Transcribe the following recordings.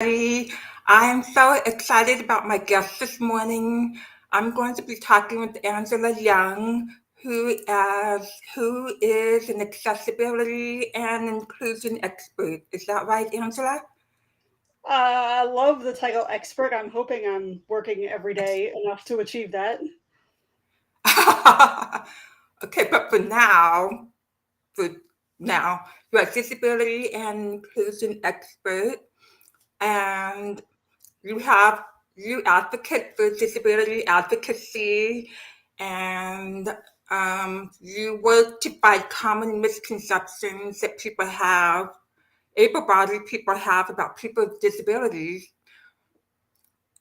I'm so excited about my guest this morning. I'm going to be talking with Angela Young, who is an accessibility and inclusion expert. Is that right, Angela? I love the title expert. I'm hoping I'm working every day enough to achieve that. Okay, but for now, you're a disability and inclusion expert, and you have you advocate for disability advocacy, and you work to fight common misconceptions that able-bodied people have about people with disabilities.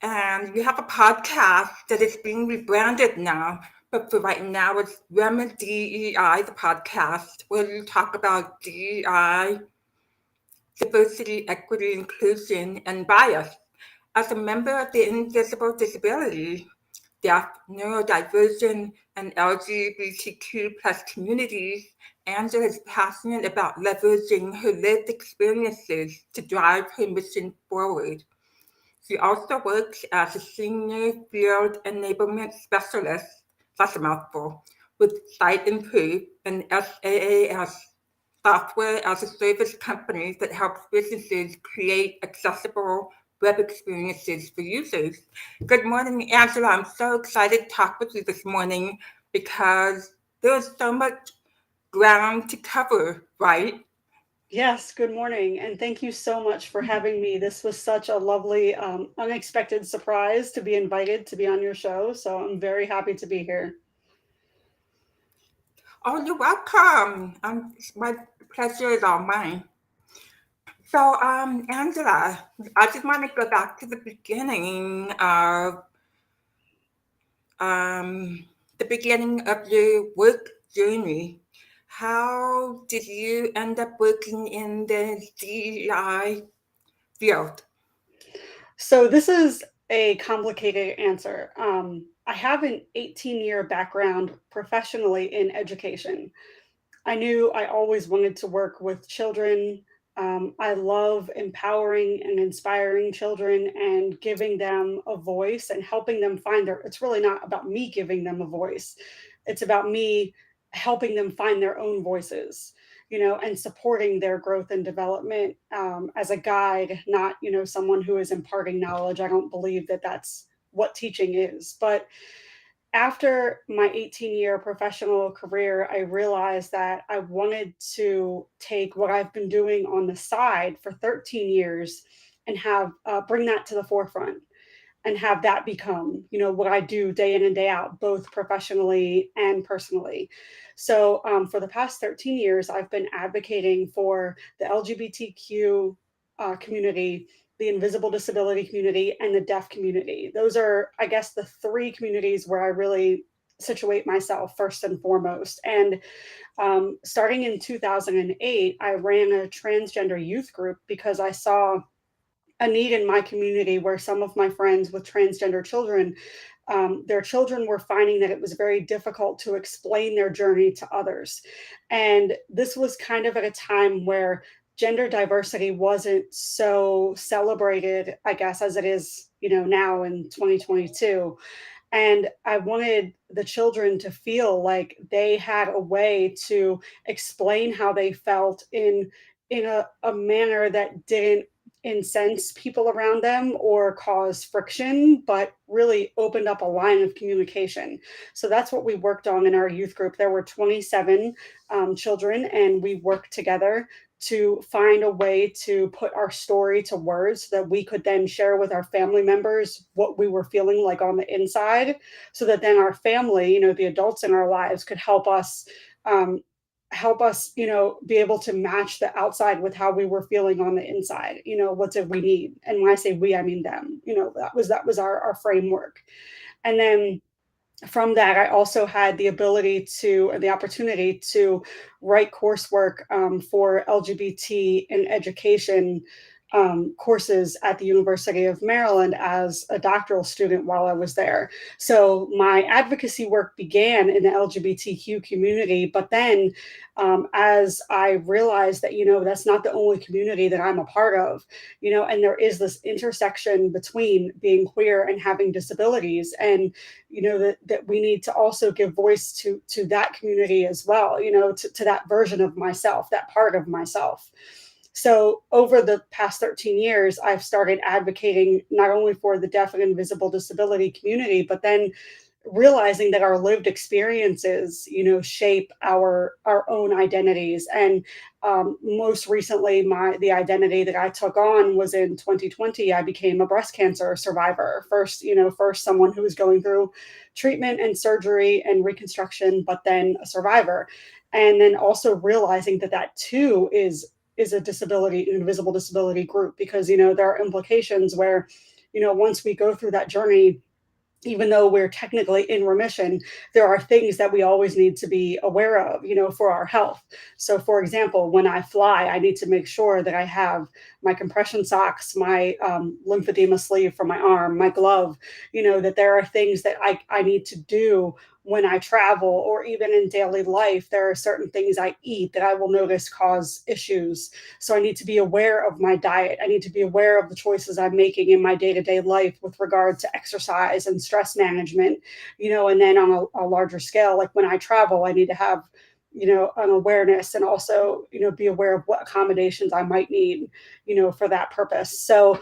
And you have a podcast that is being rebranded now, but for right now it's RemeDEI, the podcast, where you talk about DEI, diversity, equity, inclusion, and bias. As a member of the invisible disability, deaf, neurodivergent, and LGBTQ plus communities, Angela is passionate about leveraging her lived experiences to drive her mission forward. She also works as a senior field enablement specialist, that's a mouthful, with SiteImprove, an SaaS software as a service company that helps businesses create accessible web experiences for users. Good morning, Angela. I'm so excited to talk with you this morning because there's so much ground to cover, right? Yes, good morning, and thank you so much for having me. This was such a lovely, unexpected surprise to be invited to be on your show, so I'm very happy to be here. Oh, you're welcome. My pleasure is all mine. So, Angela, I just want to go back to um, the beginning of your work journey. How did you end up working in the DEI field? So this is a complicated answer. I have an 18-year background professionally in education. I knew I always wanted to work with children. I love empowering and inspiring children and giving them a voice and helping them find their. It's really not about me giving them a voice. It's about me helping them find their own voices, and supporting their growth and development as a guide, not, someone who is imparting knowledge. I don't believe that that's what teaching is. But after my 18-year professional career, I realized that I wanted to take what I've been doing on the side for 13 years and have bring that to the forefront and have that become, what I do day in and day out, both professionally and personally. So for the past 13 years, I've been advocating for the LGBTQ community, the invisible disability community, and the deaf community. Those are, I guess, the three communities where I really situate myself first and foremost. And starting in 2008, I ran a transgender youth group because I saw a need in my community where some of my friends with transgender children, their children were finding that it was very difficult to explain their journey to others. And this was kind of at a time where gender diversity wasn't so celebrated, I guess, as it is, now in 2022. And I wanted the children to feel like they had a way to explain how they felt in a manner that didn't incense people around them or cause friction, but really opened up a line of communication. So that's what we worked on in our youth group. There were 27 children, and we worked together to find a way to put our story to words so that we could then share with our family members what we were feeling like on the inside, so that then our family, the adults in our lives, could um, help us, be able to match the outside with how we were feeling on the inside. What did we need? And when I say we, I mean them. That was our framework. And then from that, I also had the ability to, or the opportunity to write coursework for LGBT in education courses at the University of Maryland as a doctoral student while I was there. So my advocacy work began in the LGBTQ community, but then as I realized that, that's not the only community that I'm a part of, and there is this intersection between being queer and having disabilities, and that we need to also give voice to that community as well, to that version of myself, that part of myself. So over the past 13 years, I've started advocating not only for the deaf and invisible disability community, but then realizing that our lived experiences, shape our own identities. And most recently, the identity that I took on was in 2020. I became a breast cancer survivor. First someone who was going through treatment and surgery and reconstruction, but then a survivor. And then also realizing that too is a disability, an invisible disability group, because there are implications where once we go through that journey, even though we're technically in remission, there are things that we always need to be aware of, for our health. So, for example, when I fly, I need to make sure that I have my compression socks, my lymphedema sleeve for my arm, my glove, that there are things that I need to do when I travel, or even in daily life. There are certain things I eat that I will notice cause issues. So I need to be aware of my diet. I need to be aware of the choices I'm making in my day-to-day life with regard to exercise and stress management, and then on a larger scale, like when I travel, I need to have an awareness, and also be aware of what accommodations I might need for that purpose. So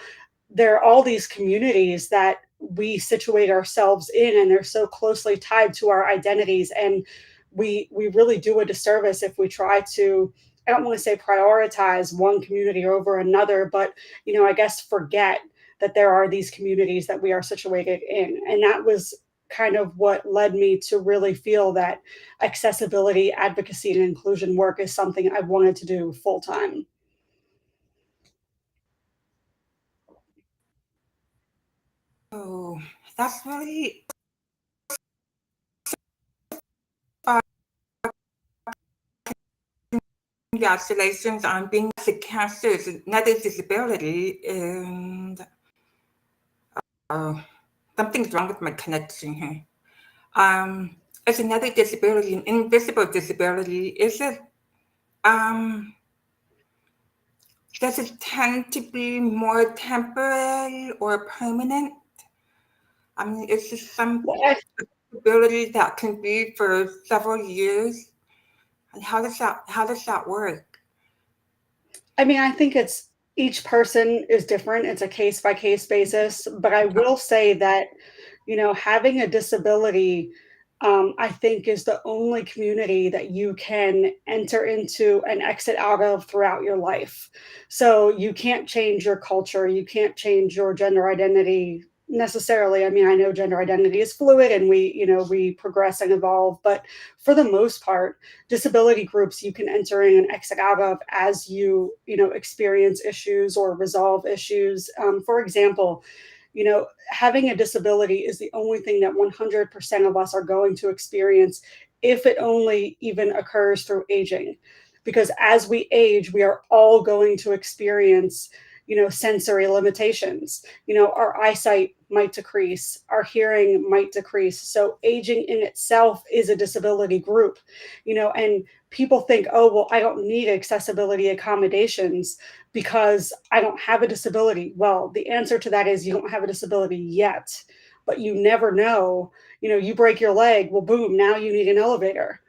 there are all these communities that we situate ourselves in, and they're so closely tied to our identities, and we really do a disservice if we try to, I don't want to say prioritize one community over another, but I guess forget that there are these communities that we are situated in. And that was kind of what led me to really feel that accessibility, advocacy, and inclusion work is something I wanted to do full time. Oh, that's really uh, congratulations on being a cancer is another disability, and uh, something's wrong with my connection here. It's another disability, an invisible disability. Is it? Um, does it tend to be more temporary or permanent? I mean, is this some Well, I disability that can be for several years? And how does that work? I think it's each person is different. It's a case by case basis. But I will say that, having a disability, I think, is the only community that you can enter into and exit out of throughout your life. So you can't change your culture, you can't change your gender identity necessarily. I know gender identity is fluid, and we progress and evolve, but for the most part, disability groups you can enter in and exit out of as you experience issues or resolve issues. For example, having a disability is the only thing that 100% of us are going to experience, if it only even occurs through aging. Because as we age, we are all going to experience, sensory limitations. Our eyesight might decrease, our hearing might decrease. So aging in itself is a disability group, and people think, oh, well, I don't need accessibility accommodations because I don't have a disability. Well, the answer to that is you don't have a disability yet, but you never know. You break your leg, well, boom, now you need an elevator.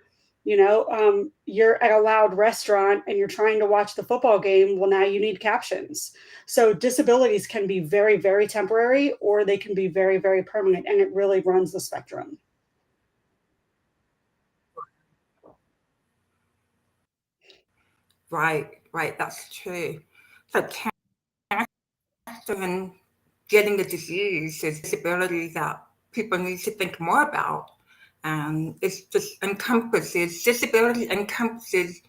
You're at a loud restaurant and you're trying to watch the football game, well, now you need captions. So disabilities can be very, very temporary, or they can be very, very permanent, and it really runs the spectrum. Right, that's true. So cancer and getting the disease is a disability that people need to think more about. And it's just encompasses, disability encompasses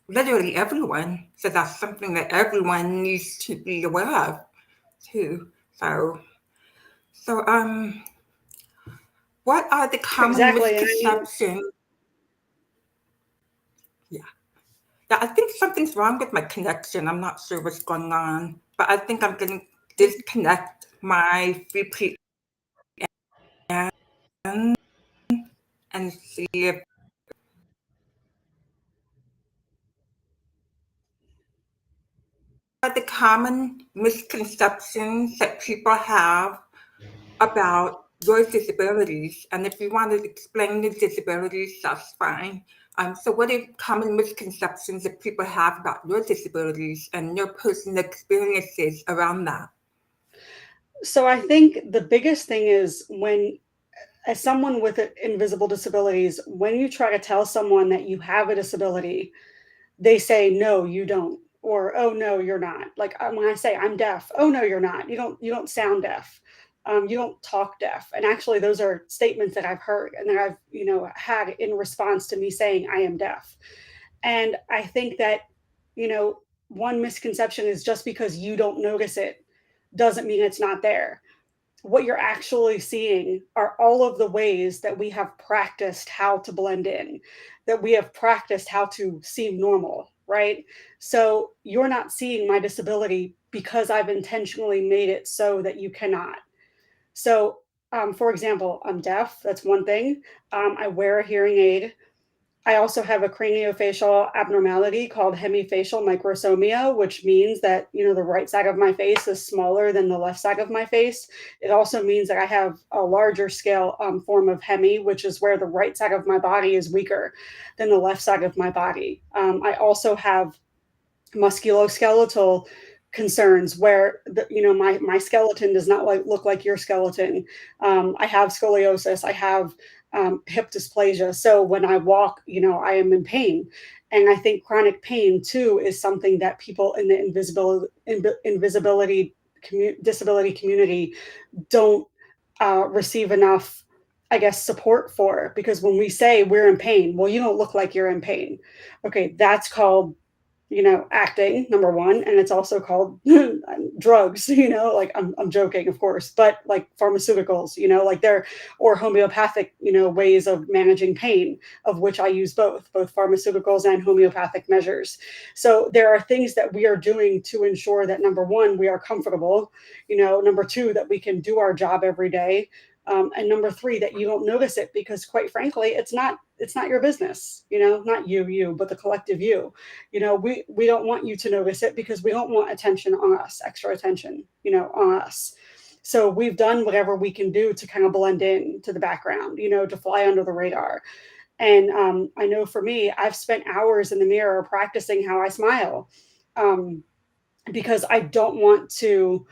literally everyone. So that's something that everyone needs to be aware of too. So, so what are the common Exactly. And misconceptions? Yeah, Yeah, I think something's wrong with my connection. I'm not sure what's going on, but I think I'm going to disconnect my VPN and see if the common misconceptions that people have about your disabilities. And if you want to explain the disabilities, that's fine. So what are common misconceptions that people have about your disabilities and your personal experiences around that? So I think the biggest thing is when, as someone with invisible disabilities, when you try to tell someone that you have a disability, they say, "No, you don't," or "Oh, no, you're not." Like when I say I'm deaf, "Oh, no, you're not. You don't sound deaf. You don't talk deaf." And actually, those are statements that I've heard and that I've had in response to me saying I am deaf. And I think that you know one misconception is just because you don't notice it doesn't mean it's not there. What you're actually seeing are all of the ways that we have practiced how to blend in, that we have practiced how to seem normal, right? So you're not seeing my disability because I've intentionally made it so that you cannot. So, for example, I'm deaf. That's one thing. I wear a hearing aid. I also have a craniofacial abnormality called hemifacial microsomia, which means that, the right side of my face is smaller than the left side of my face. It also means that I have a larger scale form of hemi, which is where the right side of my body is weaker than the left side of my body. I also have musculoskeletal concerns where my skeleton does not look like your skeleton. I have scoliosis. I have hip dysplasia. So when I walk, I am in pain. And I think chronic pain too is something that people in the invisibility disability community don't receive enough, I guess, support for. Because when we say we're in pain, well, you don't look like you're in pain. Okay, that's called acting, number one, and it's also called drugs, like I'm joking, of course, but like pharmaceuticals, like they're, or homeopathic, ways of managing pain, of which I use both pharmaceuticals and homeopathic measures. So there are things that we are doing to ensure that number one, we are comfortable, number two, that we can do our job every day. And number three, that you don't notice it because quite frankly, it's not your business, not you, but the collective you. We don't want you to notice it because we don't want attention on us, extra attention, on us. So we've done whatever we can do to kind of blend in to the background, to fly under the radar. And I know for me, I've spent hours in the mirror practicing how I smile, um, because I don't want to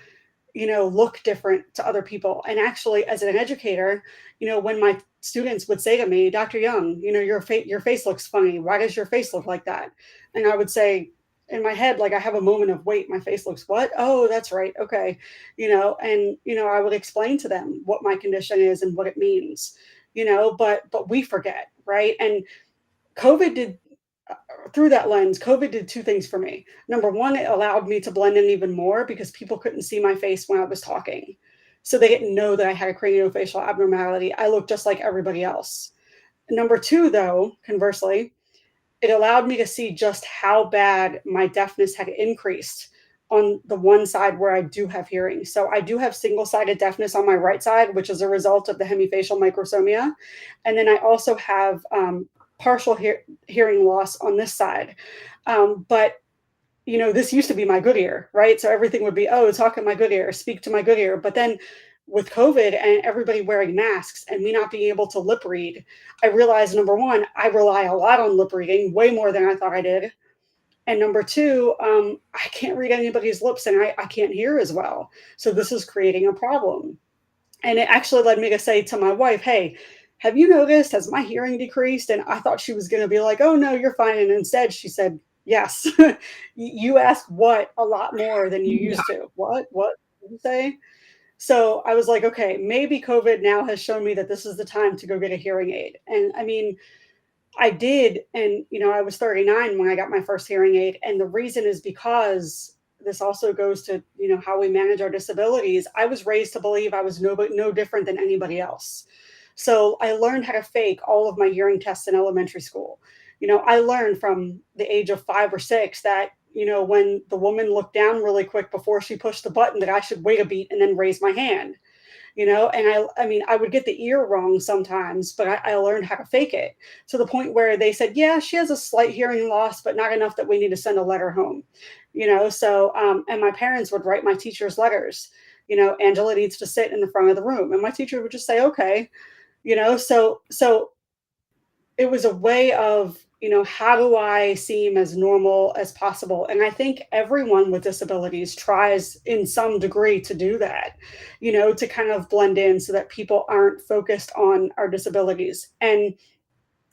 look different to other people. And actually, as an educator, when my students would say to me, "Dr. Young, your face looks funny. Why does your face look like that?" And I would say in my head, like I have a moment of, wait, my face looks what? Oh, that's right. Okay. And I would explain to them what my condition is and what it means, but we forget, right? And COVID did through that lens, COVID did two things for me. Number one, it allowed me to blend in even more because people couldn't see my face when I was talking. So they didn't know that I had a craniofacial abnormality. I looked just like everybody else. Number two, though, conversely, it allowed me to see just how bad my deafness had increased on the one side where I do have hearing. So I do have single-sided deafness on my right side, which is a result of the hemifacial microsomia. And then I also have partial hearing loss on this side. But this used to be my good ear, right? So everything would be, oh, talk in my good ear, speak to my good ear. But then with COVID and everybody wearing masks and me not being able to lip read, I realized number one, I rely a lot on lip reading, way more than I thought I did. And number two, I can't read anybody's lips and I can't hear as well. So this is creating a problem. And it actually led me to say to my wife, "Hey, have you noticed, has my hearing decreased?" And I thought she was going to be like, "Oh, no, you're fine." And instead she said, "Yes, you ask what a lot more than you Yeah. used to." What did you say? So I was like, okay, maybe COVID now has shown me that this is the time to go get a hearing aid. And I mean, I did. And, I was 39 when I got my first hearing aid. And the reason is because this also goes to, how we manage our disabilities. I was raised to believe I was no different than anybody else. So I learned how to fake all of my hearing tests in elementary school. I learned from the age of 5 or 6 that, when the woman looked down really quick before she pushed the button, that I should wait a beat and then raise my hand. And I mean, I would get the ear wrong sometimes, but I learned how to fake it to the point where they said, yeah, she has a slight hearing loss, but not enough that we need to send a letter home. And my parents would write my teachers letters. Angela needs to sit in the front of the room, and my teacher would just say, okay. So it was a way of, how do I seem as normal as possible? And I think everyone with disabilities tries in some degree to do that, to kind of blend in so that people aren't focused on our disabilities. And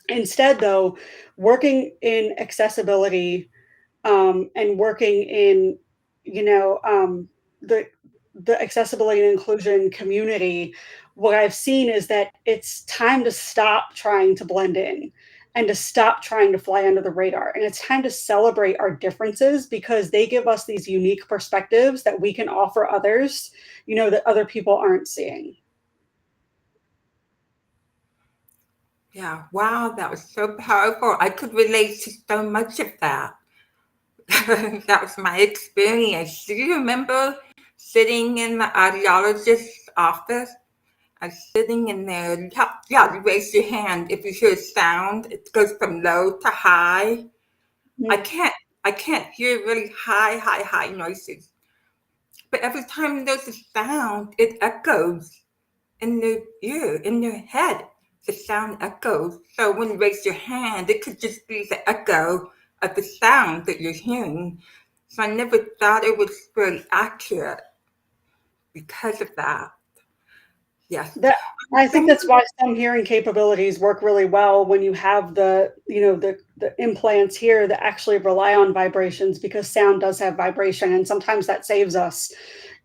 instead, though, working in accessibility, and working in, you know, um, the accessibility and inclusion community, what I've seen is that it's time to stop trying to blend in and to stop trying to fly under the radar. And it's time to celebrate our differences because they give us these unique perspectives that we can offer others, that other people aren't seeing. Yeah, wow, that was so powerful. I could relate to so much of that. That was my experience. Do you remember sitting in the audiologist's office? I was sitting in there. You raise your hand if you hear a sound. It goes from low to high. I Mm. can't I can't hear really high noises. But every time there's a sound, it echoes in their ear, in their head. The sound echoes. So when you raise your hand, it could just be the echo of the sound that you're hearing. So I never thought it was very accurate because of that. Yes. That I think Some, that's why some hearing capabilities work really well when you have the implants here that actually rely on vibrations, because sound does have vibration, and sometimes that saves us,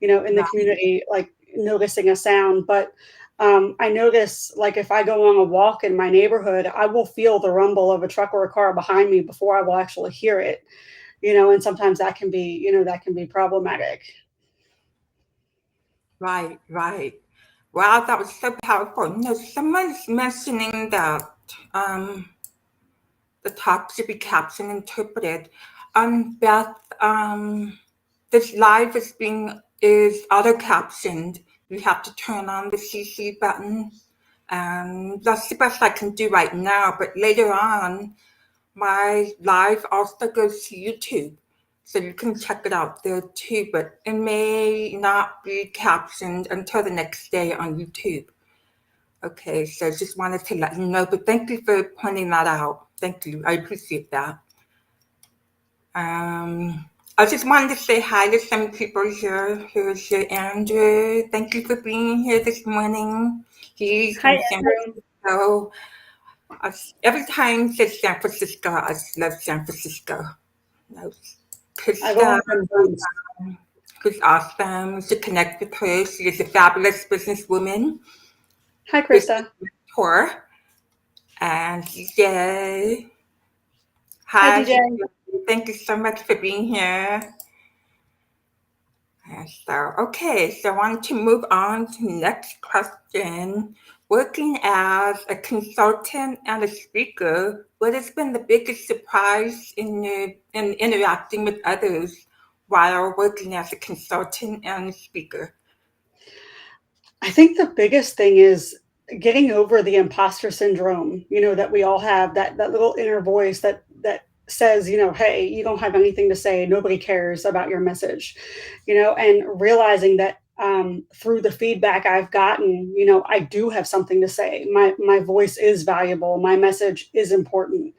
in the community, like noticing a sound. But I notice, like, if I go on a walk in my neighborhood, I will feel the rumble of a truck or a car behind me before I will actually hear it. And sometimes that can be problematic. right. Wow, that was so powerful. Someone's mentioning that um, the talk should be captioned interpreted. Beth, this live is auto captioned. You have to turn on the CC button. That's the best I can do right now. But later on, my live also goes to YouTube, so you can check it out there too. But it may not be captioned until the next day on YouTube. Okay, so just wanted to let you know. But thank you for pointing that out. Thank you. I appreciate that. I just wanted to say hi to some people here. Here's your Andrew. Thank you for being here this morning. He's Hi, from San Andrew. Francisco. Every time he says San Francisco, I just love San Francisco. No, I've Krista, only been once. who's awesome to connect with her. She is a fabulous businesswoman, Hi, business Krista. mentor, and DJ. Hi, Hi, DJ. thank you so much for being here. So I want to move on to the next question. Working as a consultant and a speaker, what has been the biggest surprise in interacting with others while working as a consultant and a speaker? I think the biggest thing is getting over the imposter syndrome, that we all have, that little inner voice that says, hey, you don't have anything to say, nobody cares about your message, and realizing that through the feedback I've gotten, I do have something to say. My voice is valuable. My message is important.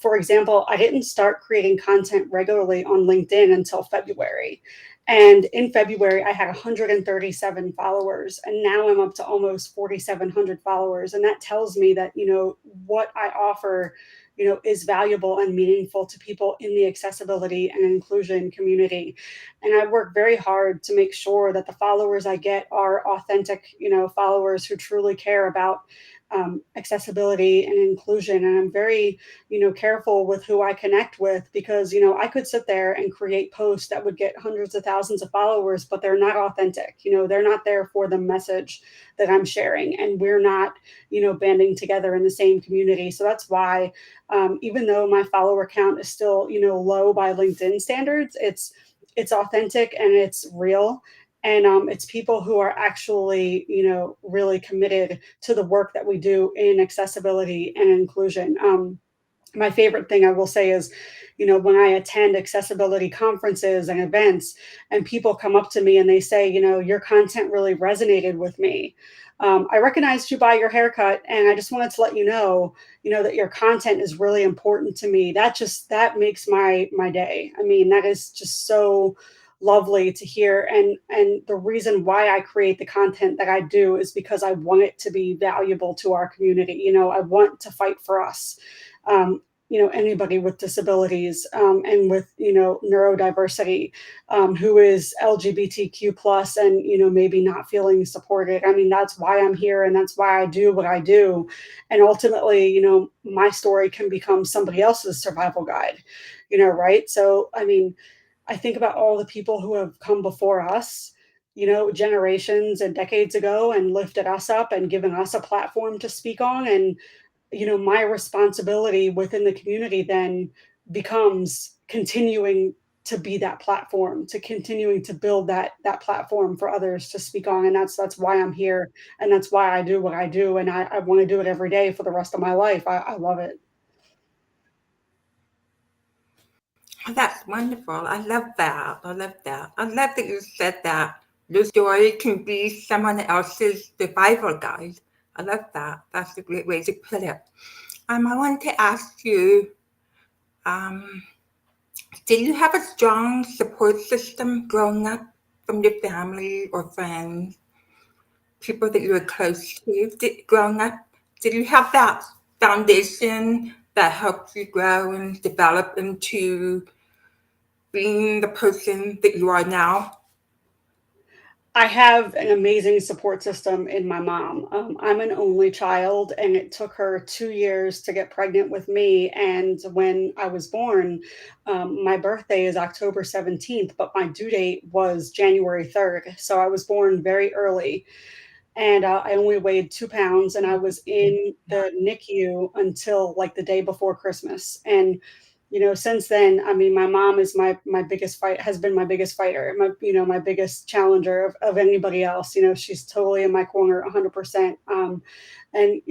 For example, I didn't start creating content regularly on LinkedIn until February. And in February, I had 137 followers, and now I'm up to almost 4,700 followers. And that tells me that, what I offer, is valuable and meaningful to people in the accessibility and inclusion community. And I work very hard to make sure that the followers I get are authentic, followers who truly care about accessibility and inclusion. And I'm very, careful with who I connect with, because, I could sit there and create posts that would get hundreds of thousands of followers, but they're not authentic. They're not there for the message that I'm sharing. And we're not, banding together in the same community. So that's why, even though my follower count is still, low by LinkedIn standards, it's authentic and it's real, and it's people who are actually, really committed to the work that we do in accessibility and inclusion. My favorite thing I will say is, when I attend accessibility conferences and events, and people come up to me and they say, your content really resonated with me. I recognized you by your haircut, and I just wanted to let you know, that your content is really important to me. That makes my day. I mean, that is just so lovely to hear. And the reason why I create the content that I do is because I want it to be valuable to our community. I want to fight for us. Anybody with disabilities, and with, neurodiversity, who is LGBTQ plus, and, maybe not feeling supported. I mean, that's why I'm here, and that's why I do what I do. And ultimately, my story can become somebody else's survival guide, right? So, I mean, I think about all the people who have come before us, generations and decades ago, and lifted us up and given us a platform to speak on. And my responsibility within the community then becomes continuing to be that platform, to continuing to build that platform for others to speak on. And that's why I'm here, and that's why I do what I do, and I want to do it every day for the rest of my life. I love it. That's wonderful. I love that. I love that. I love that you said that your story can be someone else's survival guide. I love that. That's a great way to put it. I want to ask you, um, did you have a strong support system growing up from your family or friends, people that you were close to growing up? Did you have that foundation that helped you grow and develop into being the person that you are now? I have an amazing support system in my mom. I'm an only child, and it took her 2 years to get pregnant with me. And when I was born, my birthday is October 17th, but my due date was January 3rd. So I was born very early, and I only weighed 2 pounds, and I was in the NICU until like the day before Christmas. And since then, I mean, my mom is my biggest fight, has been my biggest fighter, my biggest challenger of anybody else. She's totally in my corner 100%. And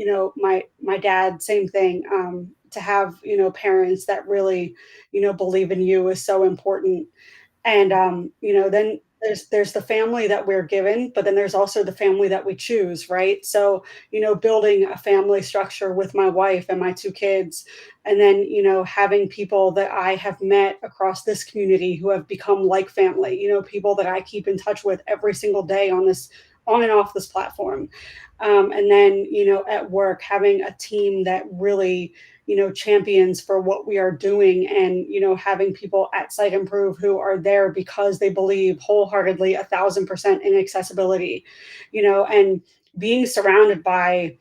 my dad, same thing. To have, parents that really, believe in you is so important. And then there's the family that we're given, but then there's also the family that we choose, right? So, building a family structure with my wife and my two kids, and then, having people that I have met across this community who have become like family, people that I keep in touch with every single day on and off this platform. And then, at work, having a team that really, champions for what we are doing, and, having people at SiteImprove who are there because they believe wholeheartedly 1,000% in accessibility, and being surrounded by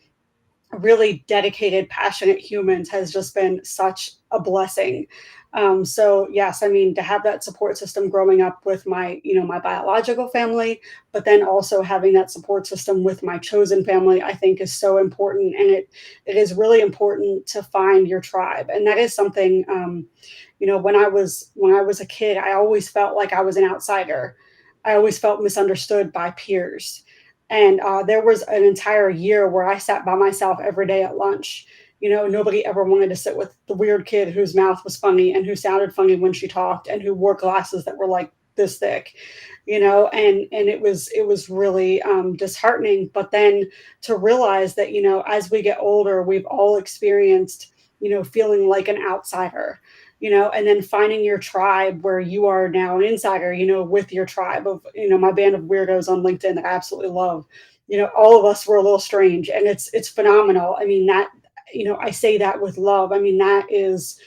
really dedicated, passionate humans has just been such a blessing. So yes, I mean, to have that support system growing up with my, my biological family, but then also having that support system with my chosen family, I think is so important. And it is really important to find your tribe. And that is something, when I was a kid, I always felt like I was an outsider. I always felt misunderstood by peers. And there was an entire year where I sat by myself every day at lunch. Nobody ever wanted to sit with the weird kid whose mouth was funny and who sounded funny when she talked and who wore glasses that were like this thick, and it was really disheartening. But then to realize that, as we get older, we've all experienced, feeling like an outsider, and then finding your tribe where you are now an insider, with your tribe of, my band of weirdos on LinkedIn that I absolutely love. All of us were a little strange, and it's phenomenal. I mean, that, I say that with love. I mean, that is,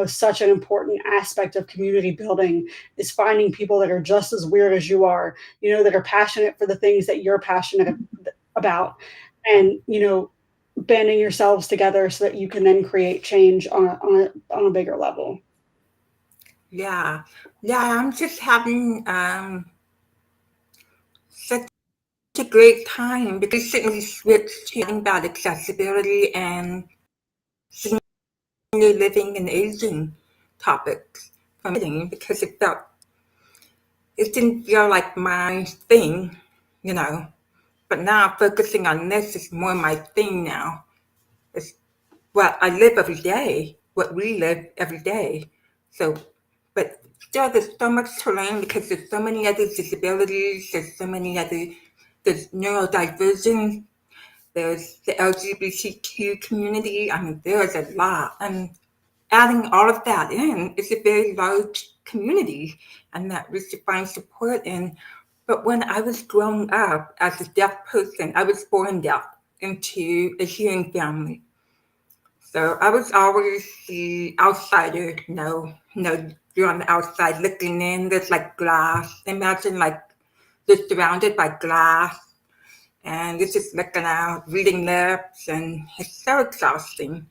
such an important aspect of community building, is finding people that are just as weird as you are, that are passionate for the things that you're passionate about. And, banding yourselves together so that you can then create change on a bigger level. Yeah. Yeah, I'm just having such a great time because recently switched to talking about accessibility and senior living and aging topics from meeting because it didn't feel like my thing, you know. But now focusing on this is more my thing now. It's what I live every day, what we live every day. So, but still, there's so much to learn because there's so many other disabilities, there's neurodivergent, there's the LGBTQ community. I mean, there's a lot. And adding all of that in, it's a very large community and that we should find support in. But when I was growing up as a deaf person, I was born deaf into a hearing family. So I was always the outsider, you're on the outside looking in, there's like glass. Imagine like you're surrounded by glass and you're just looking out, reading lips, and it's so exhausting.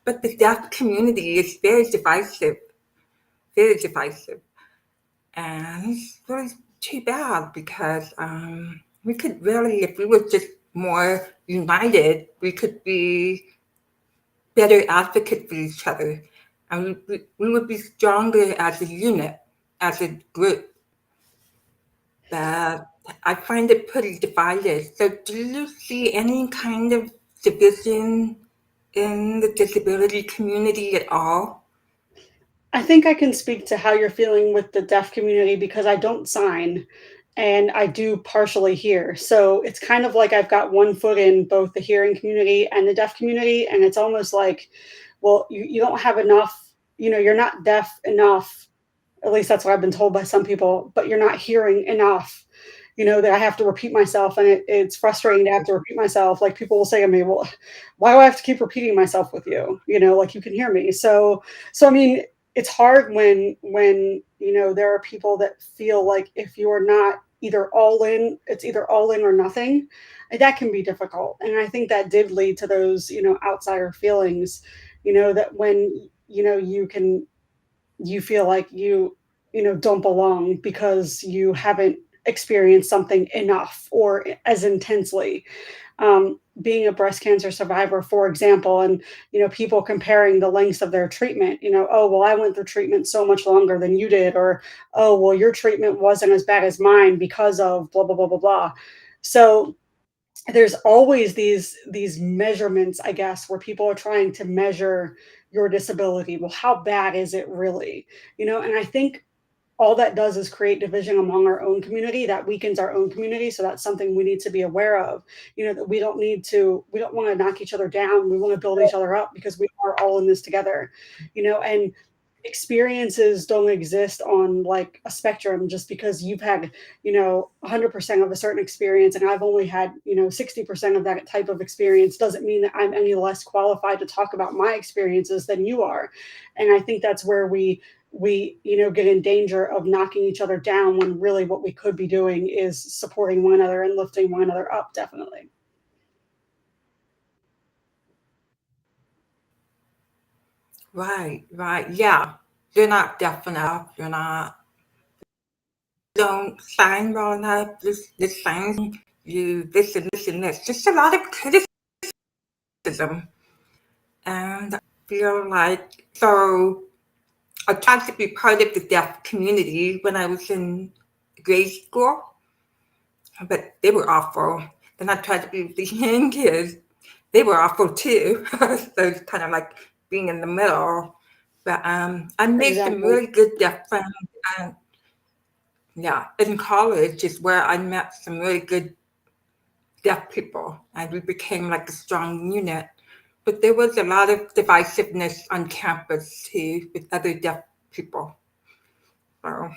But the deaf community is very divisive, very divisive. And it's really too bad because we could really, if we were just more united, we could be better advocates for each other. And we would be stronger as a unit, as a group. But I find it pretty divided. So do you see any kind of division in the disability community at all? I think I can speak to how you're feeling with the deaf community because I don't sign and I do partially hear. So it's kind of like I've got one foot in both the hearing community and the deaf community. And it's almost like, well, you don't have enough, you're not deaf enough. At least that's what I've been told by some people, but you're not hearing enough. That I have to repeat myself, and it's frustrating to have to repeat myself. Like people will say to me, "Well, why do I have to keep repeating myself with you? Like you can hear me." So I mean, it's hard when there are people that feel like if you are not either all in, it's either all in or nothing. And that can be difficult, and I think that did lead to those outsider feelings. That when you feel like you don't belong because you haven't experienced something enough or as intensely. Being a breast cancer survivor, for example, and people comparing the lengths of their treatment. Oh well, I went through treatment so much longer than you did, or oh well, your treatment wasn't as bad as mine because of blah blah blah blah blah. So there's always these measurements, I guess, where people are trying to measure your disability. Well, how bad is it really? And I think all that does is create division among our own community that weakens our own community. So that's something we need to be aware of. That we don't want to knock each other down. We want to build each other up because we are all in this together. And experiences don't exist on like a spectrum. Just because you've had 100% of a certain experience and I've only had 60% of that type of experience doesn't mean that I'm any less qualified to talk about my experiences than you are. And I think that's where we get in danger of knocking each other down, when really what we could be doing is supporting one another and lifting one another up. Definitely. Right, right. Yeah. You're not deaf enough. You're not, don't sign well enough. This sign, you, this and this. Just a lot of criticism. And I feel like, so I tried to be part of the deaf community when I was in grade school, but they were awful. Then I tried to be with the young kids. They were awful too. So it's kind of like being in the middle. But I made some Exactly. really good deaf friends. And yeah, in college is where I met some really good deaf people, and we became like a strong unit. But there was a lot of divisiveness on campus too with other deaf people. So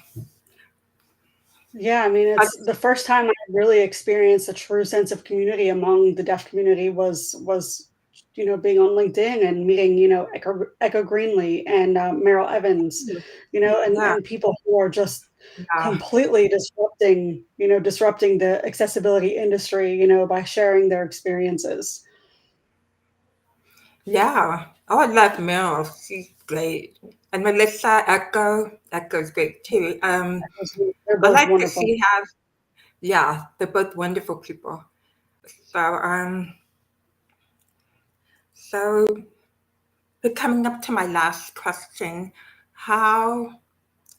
Yeah, I mean, I, it's the first time I really experienced a true sense of community among the deaf community was being on LinkedIn and meeting Echo Greenlee and Meryl Evans, yeah, and people who are just yeah, completely disrupting the accessibility industry, by sharing their experiences. Yeah. Oh, I love Meryl. She's great. And Melissa Echo's great too. They're I both like that wonderful. she has, yeah, they're both wonderful people. So, so we're coming up to my last question. How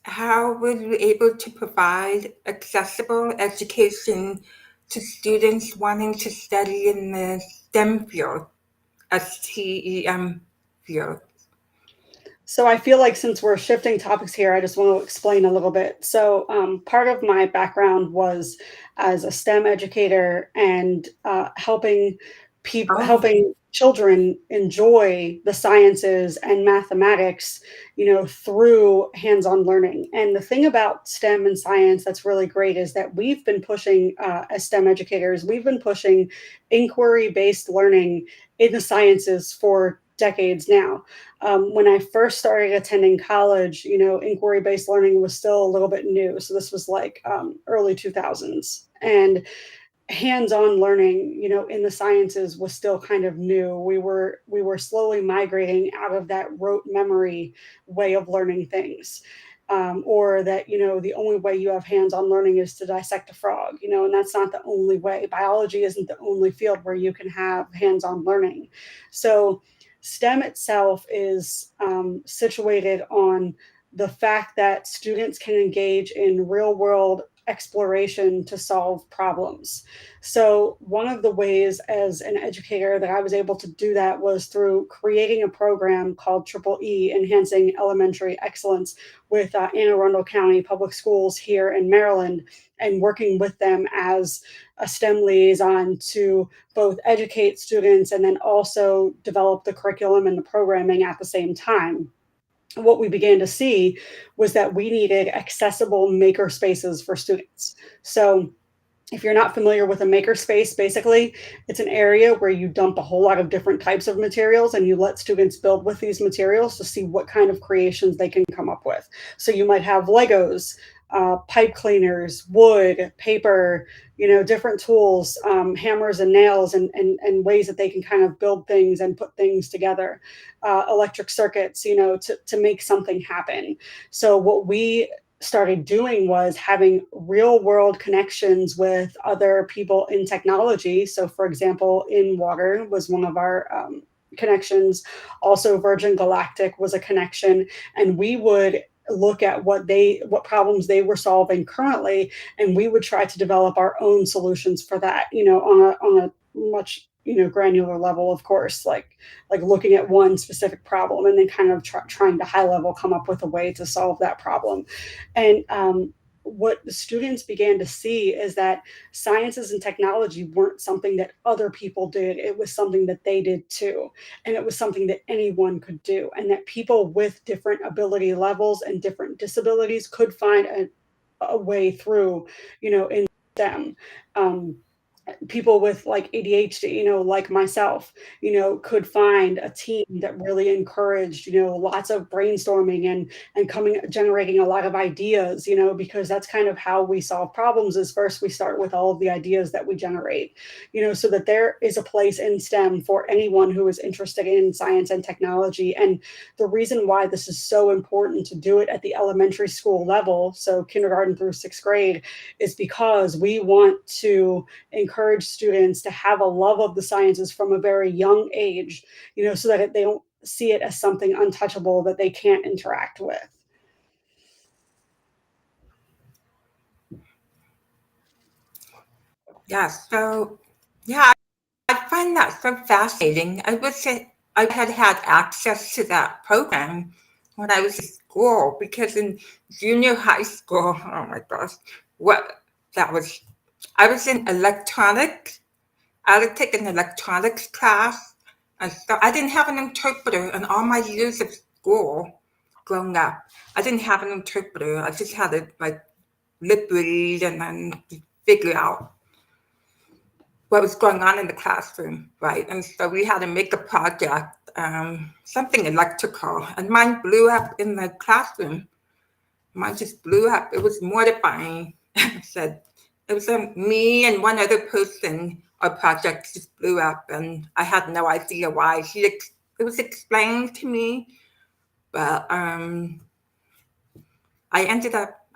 how were you able to provide accessible education to students wanting to study in the STEM field, STEM field? So I feel like since we're shifting topics here, I just want to explain a little bit. So part of my background was as a STEM educator and Oh, helping children enjoy the sciences and mathematics, through hands-on learning. And the thing about STEM and science that's really great is that we've been pushing, as STEM educators, we've been pushing inquiry-based learning in the sciences for decades now. When I first started attending college, inquiry based learning was still a little bit new. So this was like early 2000s. And hands-on learning, in the sciences was still kind of new. We were slowly migrating out of that rote memory way of learning things. Or that, the only way you have hands-on learning is to dissect a frog, and that's not the only way. Biology isn't the only field where you can have hands-on learning. So STEM itself is situated on the fact that students can engage in real world exploration to solve problems. So, one of the ways as an educator that I was able to do that was through creating a program called Triple E, Enhancing Elementary Excellence, with Anne Arundel County Public Schools here in Maryland, and working with them as a STEM liaison to both educate students and then also develop the curriculum and the programming at the same time. What we began to see was that we needed accessible maker spaces for students. So if you're not familiar with a makerspace, basically, it's an area where you dump a whole lot of different types of materials and you let students build with these materials to see what kind of creations they can come up with. So you might have Legos, pipe cleaners, wood, paper, different tools, hammers and nails, and ways that they can kind of build things and put things together, electric circuits, to make something happen. So what we started doing was having real world connections with other people in technology. So, for example, In Water was one of our connections. Also, Virgin Galactic was a connection, and we would look at what problems they were solving currently, and we would try to develop our own solutions for that. On a much granular level, of course, like looking at one specific problem and then kind of trying to high level come up with a way to solve that problem. And what the students began to see is that sciences and technology weren't something that other people did. It was something that they did too. And it was something that anyone could do. And that people with different ability levels and different disabilities could find a way through, in them. People with like ADHD, like myself, could find a team that really encouraged, lots of brainstorming and generating a lot of ideas, because that's kind of how we solve problems. Is first we start with all of the ideas that we generate, so that there is a place in STEM for anyone who is interested in science and technology. And the reason why this is so important to do it at the elementary school level, so kindergarten through sixth grade, is because we want to encourage students to have a love of the sciences from a very young age, so that they don't see it as something untouchable that they can't interact with. yeah. So, yeah, I find that so fascinating. I wish I had access to that program when I was in school, because in junior high school, oh my gosh, what that was, I was in electronics. I would take an electronics class, and so I didn't have an interpreter in all my years of school growing up. I didn't have an interpreter. I just had to like lip read and then figure out what was going on in the classroom, right? And so we had to make a project, something electrical, and mine blew up in the classroom. Mine just blew up. It was mortifying. I said, it was me and one other person. Our project just blew up, and I had no idea why. She it was explained to me, but I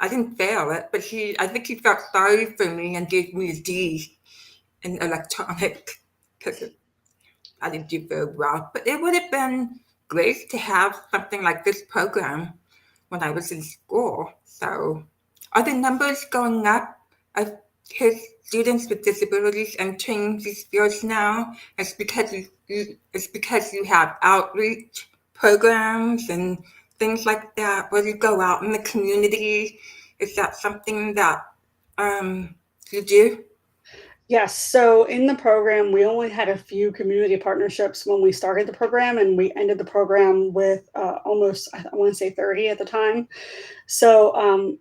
didn't fail it, but I think he felt sorry for me and gave me a D in electronic because I didn't do very well. But it would have been great to have something like this program when I was in school. So, are the numbers going up of his students with disabilities entering these fields now? It's because you have outreach programs and things like that, where you go out in the community. Is that something that you do? Yes. So in the program, we only had a few community partnerships when we started the program, and we ended the program with almost, I want to say 30 at the time. So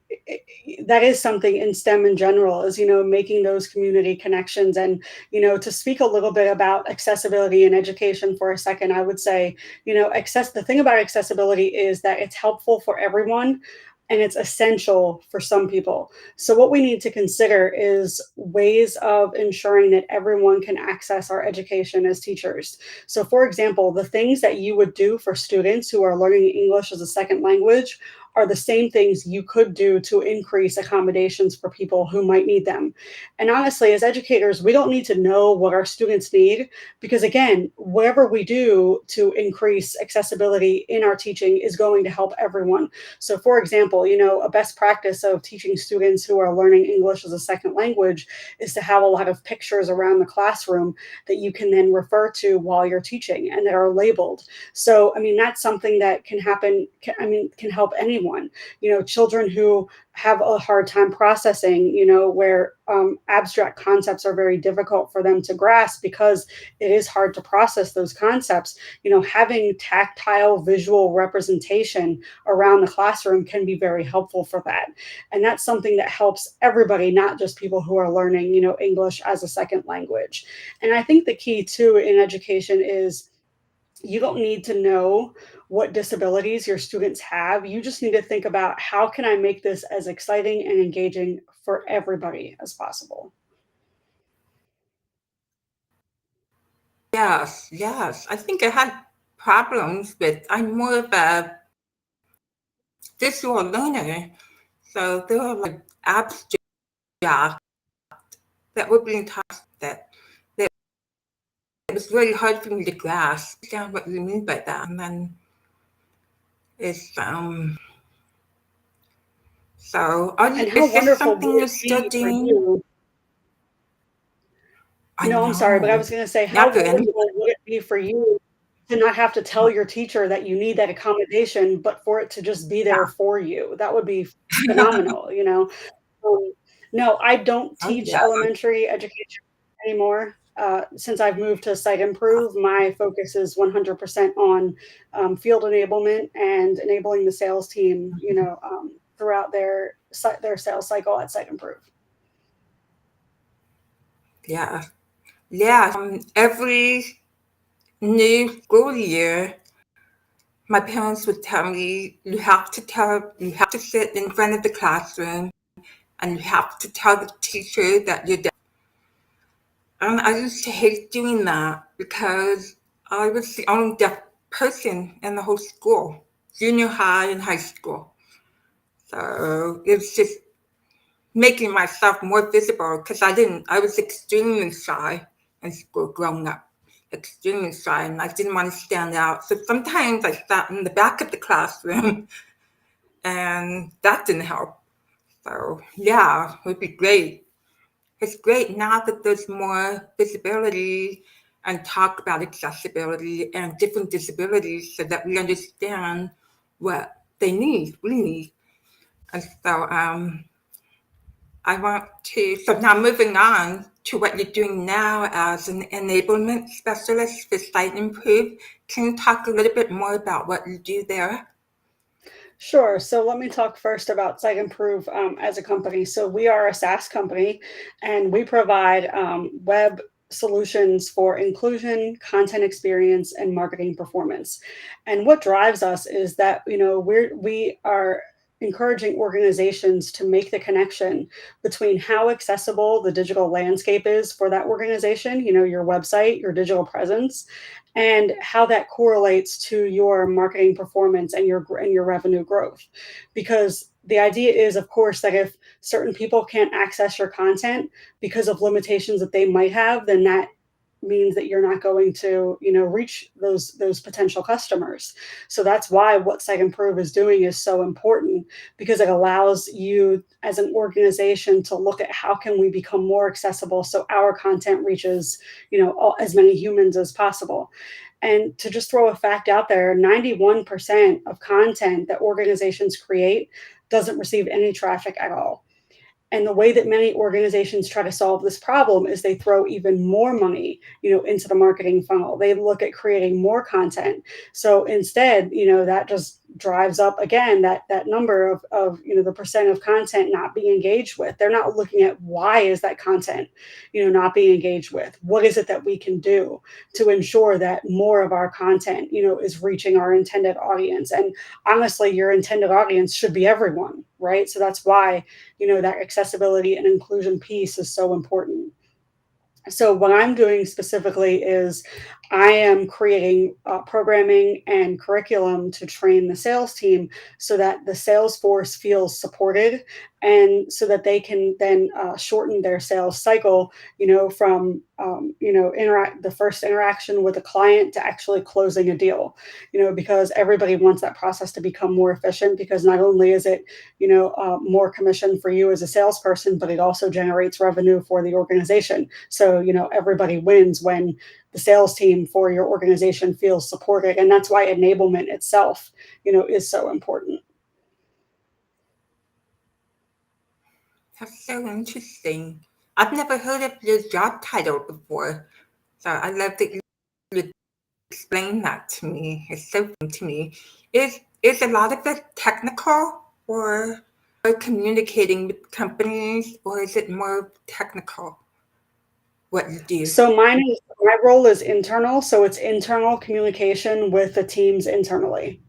that is something in STEM in general, is, making those community connections. And, to speak a little bit about accessibility in education for a second, I would say, the thing about accessibility is that it's helpful for everyone and it's essential for some people. So what we need to consider is ways of ensuring that everyone can access our education as teachers. So for example, the things that you would do for students who are learning English as a second language are the same things you could do to increase accommodations for people who might need them. And honestly, as educators, we don't need to know what our students need, because again, whatever we do to increase accessibility in our teaching is going to help everyone. So for example, a best practice of teaching students who are learning English as a second language is to have a lot of pictures around the classroom that you can then refer to while you're teaching and that are labeled. So, that's something that can happen, can help anyone. Children who have a hard time processing, where abstract concepts are very difficult for them to grasp because it is hard to process those concepts. Having tactile visual representation around the classroom can be very helpful for that. And that's something that helps everybody, not just people who are learning, English as a second language. And I think the key too in education is you don't need to know what disabilities your students have. You just need to think about, how can I make this as exciting and engaging for everybody as possible? Yes, yes. I think I had problems with, I'm more of a visual learner. So there were like abstract that were being taught that it was really hard for me to grasp. Understand what you mean by that. And then it's so And how is this wonderful would something you're it still be for doing? you? I No, I'm sorry, but I know. was going to say, how Never any wonderful would it be for you to not have to tell your teacher that you need that accommodation, but for it to just be there for you? That would be phenomenal. Um, no, I don't oh teach yeah. elementary education anymore. Since I've moved to SiteImprove, my focus is 100% on field enablement and enabling the sales team, throughout their sales cycle at SiteImprove. Yeah. Yeah. Every new school year, my parents would tell me, you have to sit in front of the classroom and you have to tell the teacher that you're deaf. And I used to hate doing that because I was the only deaf person in the whole school, junior high and high school. So it was just making myself more visible because I was extremely shy in school growing up, extremely shy, and I didn't want to stand out. So sometimes I sat in the back of the classroom and that didn't help. So yeah, it would be great. It's great now that there's more visibility and talk about accessibility and different disabilities so that we understand what we need. And so so now moving on to what you're doing now as an enablement specialist for SiteImprove. Can you talk a little bit more about what you do there? Sure. So let me talk first about SiteImprove as a company. So we are a SaaS company, and we provide web solutions for inclusion, content experience, and marketing performance. And what drives us is that we are encouraging organizations to make the connection between how accessible the digital landscape is for that organization, your website, your digital presence, and how that correlates to your marketing performance and your revenue growth. Because the idea is, of course, that if certain people can't access your content because of limitations that they might have, then that means that you're not going to reach those potential customers. So that's why what SiteImprove is doing is so important, because it allows you as an organization to look at how can we become more accessible so our content reaches as many humans as possible. And to just throw a fact out there, 91% of content that organizations create doesn't receive any traffic at all. And the way that many organizations try to solve this problem is they throw even more money, into the marketing funnel. They look at creating more content. So instead, that just drives up again that number of the percent of content not being engaged with. They're not looking at why is that content, not being engaged with. What is it that we can do to ensure that more of our content, is reaching our intended audience? And honestly, your intended audience should be everyone, right? So that's why that accessibility and inclusion piece is so important. So what I'm doing specifically is I am creating programming and curriculum to train the sales team so that the sales force feels supported, and so that they can then shorten their sales cycle, from the first interaction with a client to actually closing a deal, because everybody wants that process to become more efficient, because not only is it more commission for you as a salesperson, but it also generates revenue for the organization. So everybody wins when the sales team for your organization feels supported. And that's why enablement itself, is so important. That's so interesting. I've never heard of your job title before. So I love that you explained that to me. It's so fun to me. Is a lot of it technical, or communicating with companies, or is it more technical what you do? So my role is internal. So it's internal communication with the teams internally.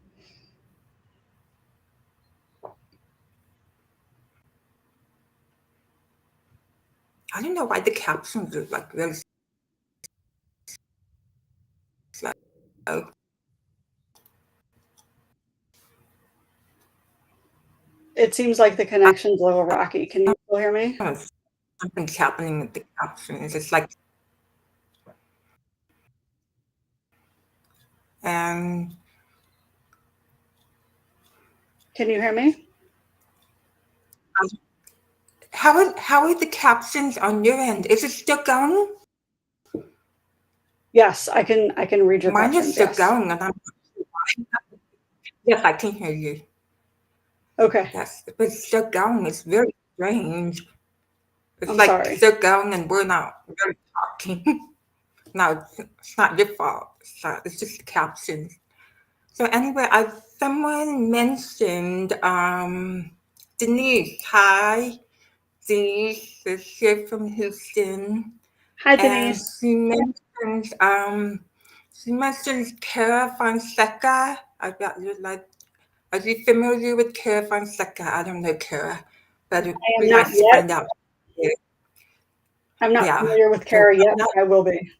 I don't know why the captions are like really slow. It seems like the connection's a little rocky. Can you still hear me? Something's happening with the captions. It's like, and Can you hear me? how are the captions on your end? Is it still going? Yes, I can read your Mine is questions. still Yes. going, and yes, I can hear you. Okay. Yes, but it's still going. It's very strange. It's I'm like sorry. still going, and we're not really talking. No, it's not your fault. It's just the captions. So anyway, someone mentioned Denise. Hi, Denise is here from Houston, Hi, and Denise. she mentions Kara Fonseca. I got you like. Are you familiar with Kara Fonseca? I don't know Kara, but it'd I am be not nice to yet. find out. I'm not Yeah. familiar with Kara yet, but I will be.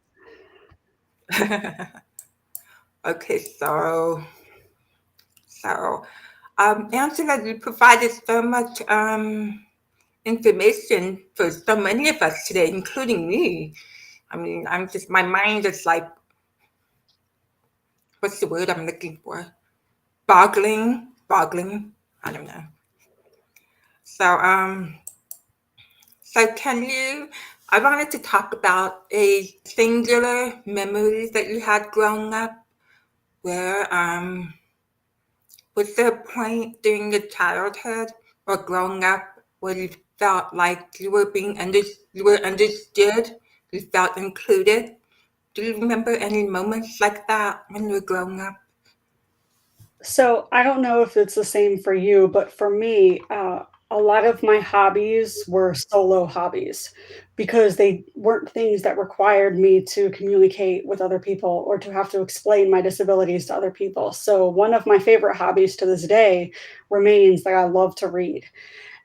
Okay, Angela, you provided so much information for so many of us today, including me. I mean, my mind is like, what's the word I'm looking for? Boggling. I don't know. So, I wanted to talk about a singular memory that you had growing up, where, was there a point during your childhood or growing up where you felt like you were you were understood, you felt included? Do you remember any moments like that when you were growing up? So I don't know if it's the same for you, but for me, A lot of my hobbies were solo hobbies because they weren't things that required me to communicate with other people or to have to explain my disabilities to other people. So, one of my favorite hobbies to this day remains that I love to read.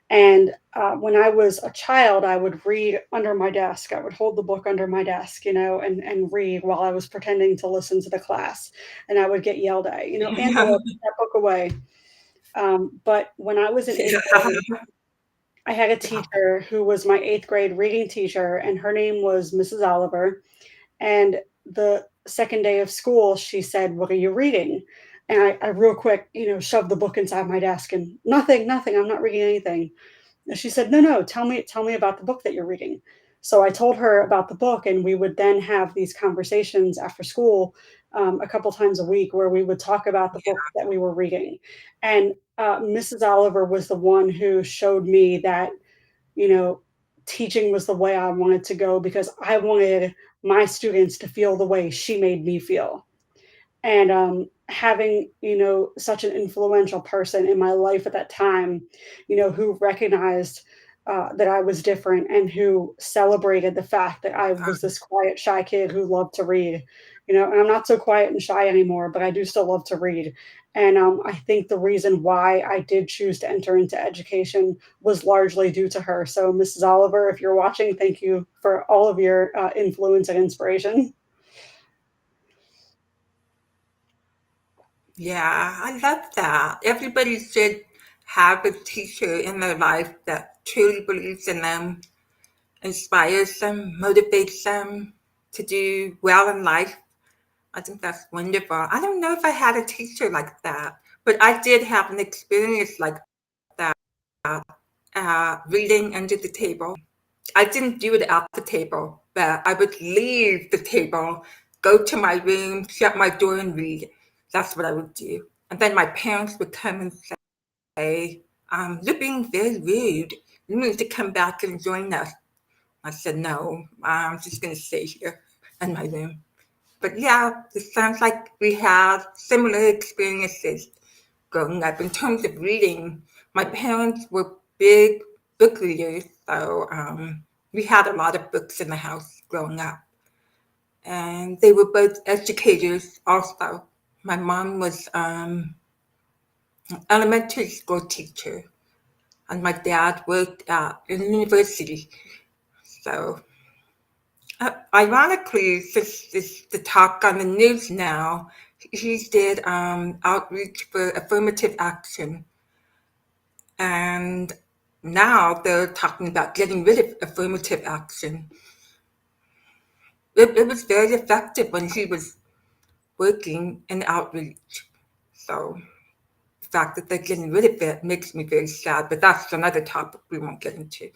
And when I was a child, I would read under my desk. I would hold the book under my desk, and read while I was pretending to listen to the class. And I would get yelled at, Angela, put that book away. But when I was in eighth grade, I had a teacher who was my eighth grade reading teacher, and her name was Mrs. Oliver. And the second day of school, she said, "What are you reading?" And I real quick, shoved the book inside my desk and nothing, nothing. I'm not reading anything. And she said, "No, no, tell me about the book that you're reading." So I told her about the book, and we would then have these conversations after school, a couple times a week, where we would talk about the book that we were reading. And Mrs. Oliver was the one who showed me that, you know, teaching was the way I wanted to go because I wanted my students to feel the way she made me feel. And having, such an influential person in my life at that time, who recognized that I was different and who celebrated the fact that I was this quiet, shy kid who loved to read. And I'm not so quiet and shy anymore, but I do still love to read. And I think the reason why I did choose to enter into education was largely due to her. So, Mrs. Oliver, if you're watching, thank you for all of your influence and inspiration. Yeah, I love that. Everybody should have a teacher in their life that truly believes in them, inspires them, motivates them to do well in life. I think that's wonderful. I don't know if I had a teacher like that, but I did have an experience like that, reading under the table. I didn't do it at the table, but I would leave the table, go to my room, shut my door, and read. That's what I would do. And then my parents would come and say, "You're being very rude. You need to come back and join us." I said, "No, I'm just going to stay here in my room." But yeah, it sounds like we had similar experiences growing up. In terms of reading, my parents were big book readers, so we had a lot of books in the house growing up. And they were both educators also. My mom was an elementary school teacher, and my dad worked at a university. So, ironically, since this the talk on the news now, he did outreach for affirmative action, and now they're talking about getting rid of affirmative action. It was very effective when he was working in outreach. So the fact that they're getting rid of it makes me very sad, but that's another topic we won't get into.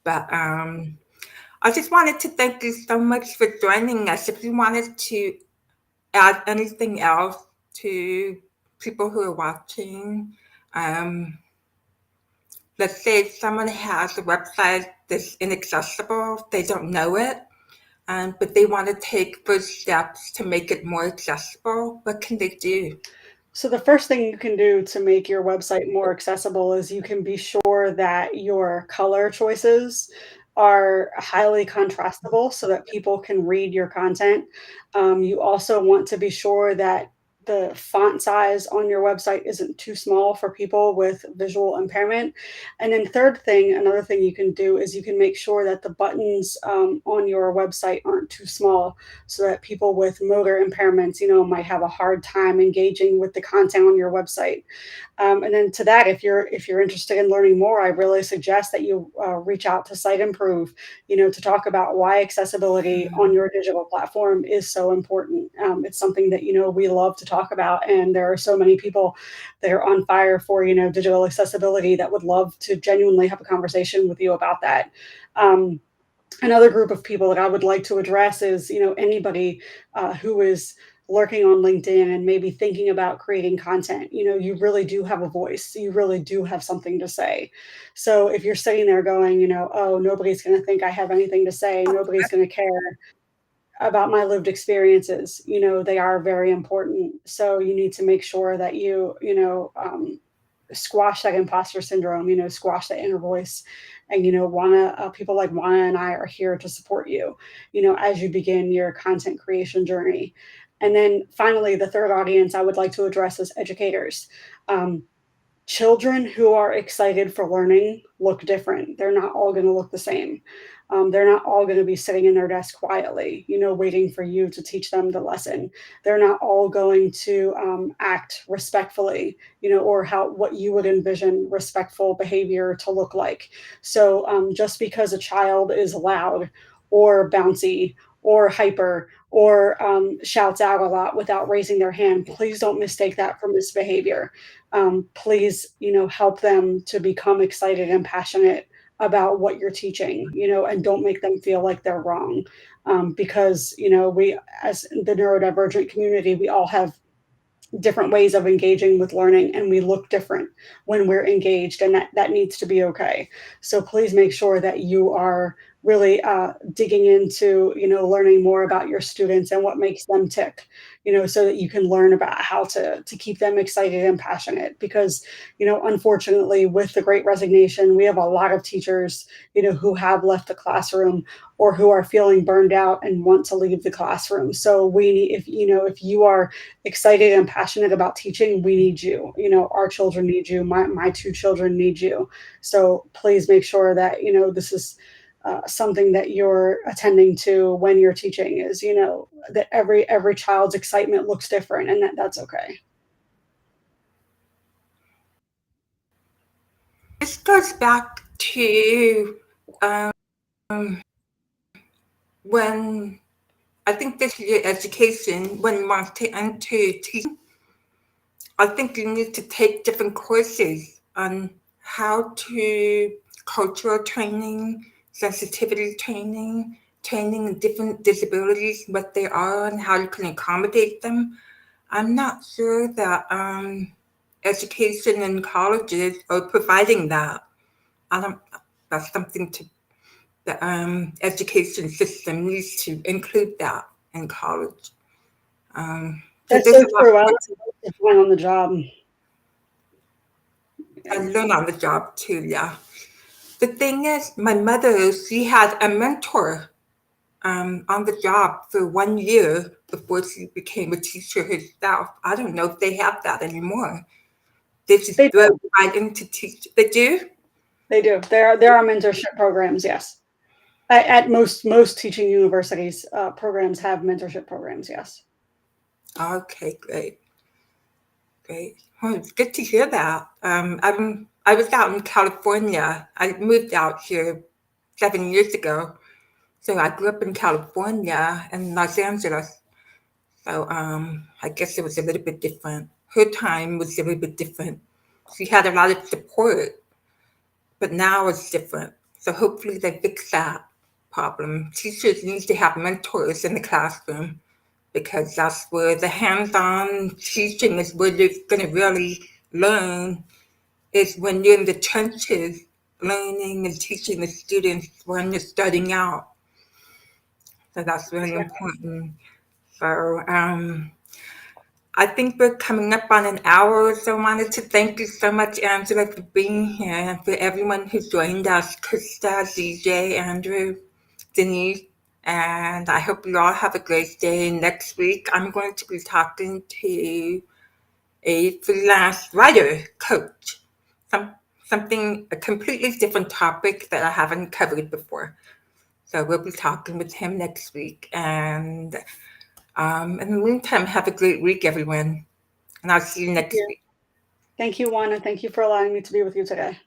But I just wanted to thank you so much for joining us. If you wanted to add anything else to people who are watching, um, let's say if someone has a website that's inaccessible, they don't know it, but they want to take first steps to make it more accessible, what can they do? So the first thing you can do to make your website more accessible is you can be sure that your color choices are highly contrastable so that people can read your content. You also want to be sure that the font size on your website isn't too small for people with visual impairment. And then another thing you can do is you can make sure that the buttons on your website aren't too small so that people with motor impairments, might have a hard time engaging with the content on your website. And then to that, if you're interested in learning more, I really suggest that you reach out to SiteImprove, to talk about why accessibility on your digital platform is so important. It's something that we love to talk about, and there are so many people that are on fire for digital accessibility that would love to genuinely have a conversation with you about that. Another group of people that I would like to address is, anybody who is lurking on LinkedIn and maybe thinking about creating content. You really do have a voice. You really do have something to say. So if you're sitting there going, oh, nobody's going to think I have anything to say, nobody's going to care about my lived experiences, they are very important. So you need to make sure that you squash that imposter syndrome, squash that inner voice. And, people like Juana and I are here to support you, as you begin your content creation journey. And then finally, the third audience I would like to address is educators. Children who are excited for learning look different. They're not all going to look the same. They're not all going to be sitting in their desk quietly, waiting for you to teach them the lesson. They're not all going to act respectfully, or what you would envision respectful behavior to look like. So just because a child is loud or bouncy or hyper or shouts out a lot without raising their hand, please don't mistake that for misbehavior. Please, help them to become excited and passionate about what you're teaching, and don't make them feel like they're wrong. Because, we, as the neurodivergent community, we all have different ways of engaging with learning, and we look different when we're engaged, and that needs to be okay. So please make sure that you are really digging into learning more about your students and what makes them tick, so that you can learn about how to keep them excited and passionate. Because unfortunately, with the Great Resignation, we have a lot of teachers who have left the classroom or who are feeling burned out and want to leave the classroom. So we need, if you are excited and passionate about teaching, we need you. Our children need you. My two children need you. So please make sure that this is something that you're attending to when you're teaching, is that every child's excitement looks different, and that's okay. This goes back to when I think this year education, when you want to enter teaching, I think you need to take different courses on how to cultural training, sensitivity training, training in different disabilities, what they are and how you can accommodate them. I'm not sure that education in colleges are providing that. I don't. That's something to the education system needs to include that in college. So That's there's so a lot true. I more like to learn on the job. I learn on the job too. Yeah. The thing is, my mother, she had a mentor on the job for 1 year before she became a teacher herself. I don't know if they have that anymore. They just They throw do. right into teach. They do? They do. There are mentorship programs. Yes. At most teaching universities, programs have mentorship programs. Yes. Okay, great. Great. Well, it's good to hear that. I was out in California. I moved out here 7 years ago. So I grew up in California and Los Angeles. So I guess it was a little bit different. Her time was a little bit different. She had a lot of support, but now it's different. So hopefully they fix that problem. Teachers need to have mentors in the classroom because that's where the hands-on teaching is where you're going to really learn, is when you're in the trenches learning and teaching the students when you're starting out. So that's really important. So I think we're coming up on an hour, so I wanted to thank you so much, Angela, for being here, and for everyone who joined us, Krista, DJ, Andrew, Denise, and I hope you all have a great day. Next week, I'm going to be talking to a freelance writer coach, something, a completely different topic that I haven't covered before. So we'll be talking with him next week, and in the meantime, have a great week, everyone. And I'll see you next week. Thank you, Juana. Thank you for allowing me to be with you today.